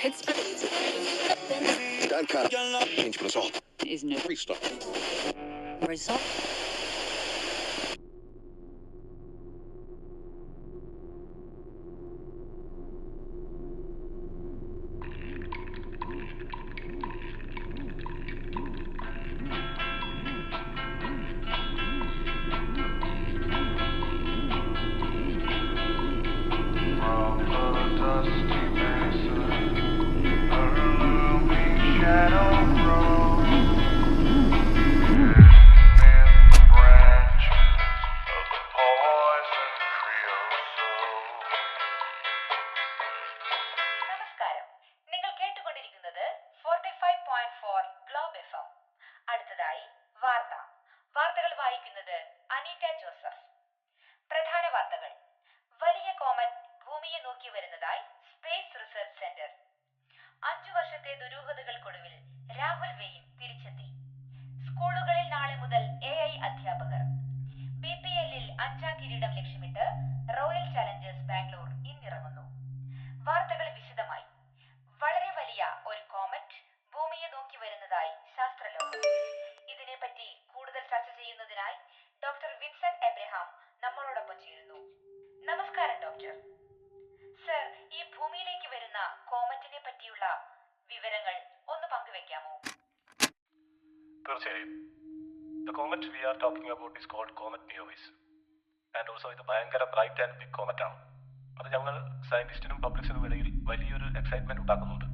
Pittsburgh is no result. വാർത്തകൾ വായിക്കുന്നത് Aneeta Joseph. പ്രധാന വാർത്തകൾ. വലിയ കോമറ്റ് ഭൂമിയെ നോക്കി വരുന്നതായി സ്പേസ് റിസർച്ച് സെന്റർ. 5 വർഷത്തെ ദുരൂഹതകൾക്കൊടുവിൽ രാഹുൽ വെയിൻ തിരിച്ചെത്തി. സ്കൂളുകളിൽ നാളെ മുതൽ AI അധ്യാപകർ. BPL-ൽ 5ാം കിരീടം ലക്ഷ്യമിട്ട് റോയൽ ചലഞ്ചേഴ്സ് ബാംഗ്ലൂർ ഇന്നിറങ്ങുന്നു. വാർത്തകൾ വിശദമായി. വളരെ വലിയ ഒരു കോമറ്റ് ഭൂമിയെ നോക്കി വരുന്നതായി ശാസ്ത്രലോകം. ഇതിനെപ്പറ്റി കൂടുതൽ ചർച്ച ചെയ്യുന്നതിനായി ഡോക്ടർ വിൻസെന്റ് എബ്രഹാം നമ്മളോടൊപ്പം ചേരുന്നു. നമസ്കാരം ഡോക്ടർ. സർ, ഈ ഭൂമിയിലേക്ക് വരുന്ന കോമറ്റിനെ പറ്റിയുള്ള വിവരങ്ങൾ ഒന്ന് പങ്കുവെക്കാമോ? തീർച്ചയായും. The comet we are talking about is called Comet Neowise. And also ഇത് ഭയങ്കര ബ്രൈറ്റ് ആൻഡ് ബിഗ് കോമറ്റ് ആണ്. അത് ഞങ്ങൾ സയന്റിസ്റ്റിനും പബ്ലിക്സിനും ഇടയിൽ വലിയൊരു എക്സൈറ്റ്മെന്റ് ഉണ്ടാക്കുന്നുണ്ട്.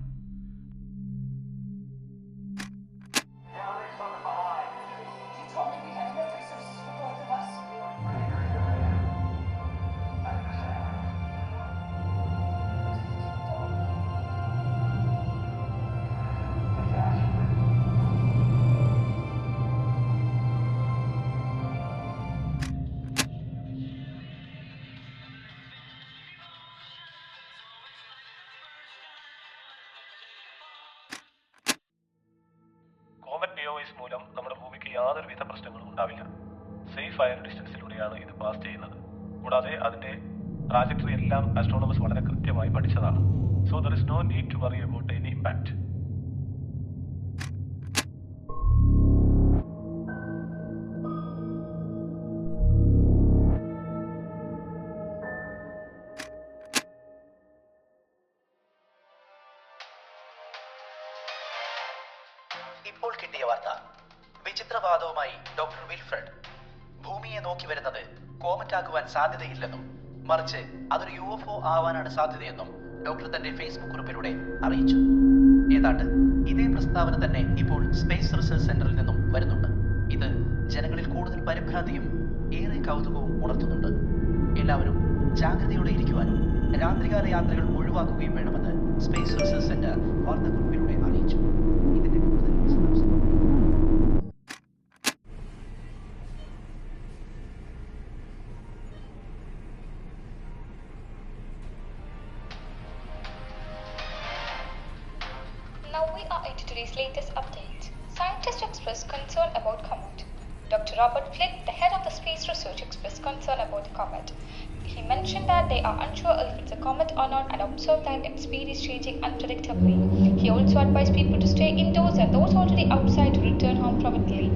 കോമറ്റ് നിയോയിസ് മൂലം നമ്മുടെ ഭൂമിക്ക് യാതൊരുവിധ പ്രശ്നങ്ങളും ഉണ്ടാവില്ല. സേഫ് ആയ ഡിസ്റ്റൻസിലൂടെയാണ് ഇത് പാസ് ചെയ്യുന്നത്. കൂടാതെ അതിന്റെ ട്രാജക്ടറി എല്ലാം ആസ്ട്രോണമേഴ്സ് വളരെ കൃത്യമായി പഠിച്ചതാണ്. So there is no need to worry about any impact. ഇപ്പോൾ കിട്ടിയ വാർത്ത. വിചിത്രവാദവുമായി ഡോക്ടർ വിൽഫ്രഡ്. ഭൂമിയെ നോക്കി വരുന്നത് കോമറ്റ് ആകുവാൻ സാധ്യതയില്ലെന്നും മറിച്ച് അതൊരു UFO ആവാനാണ് സാധ്യതയെന്നും ഡോക്ടർ തന്റെ ഫേസ്ബുക്ക് കുറിപ്പിലൂടെ അറിയിച്ചു. ഏതാണ്ട് ഇതേ പ്രസ്താവന തന്നെ ഇപ്പോൾ സ്പേസ് റിസർച്ച് സെന്ററിൽ നിന്നും വരുന്നുണ്ട്. ഇത് ജനങ്ങളിൽ കൂടുതൽ പരിഭ്രാന്തിയും ഏറെ കൗതുകവും ഉണർത്തുന്നുണ്ട്. എല്ലാവരും ജാഗ്രതയോടെ ഇരിക്കുവാനും രാത്രികാല യാത്രകൾ ഒഴിവാക്കുകയും വേണമെന്ന് സ്പേസ് റിസർച്ച് സെന്റർ വാർത്താക്കുറിപ്പിലൂടെ അറിയിച്ചു. ഇതിന്റെ കൂടുതൽ വിശദാംശങ്ങൾ Now we are into today's latest update. Scientists express concern about comet. Dr. Robert Flint, the head of the Space Research, expressed concern about the comet. He mentioned that they are unsure if it's a comet or not and observed that its speed is changing unpredictably. He also advised people to stay indoors and those already outside to return home promptly.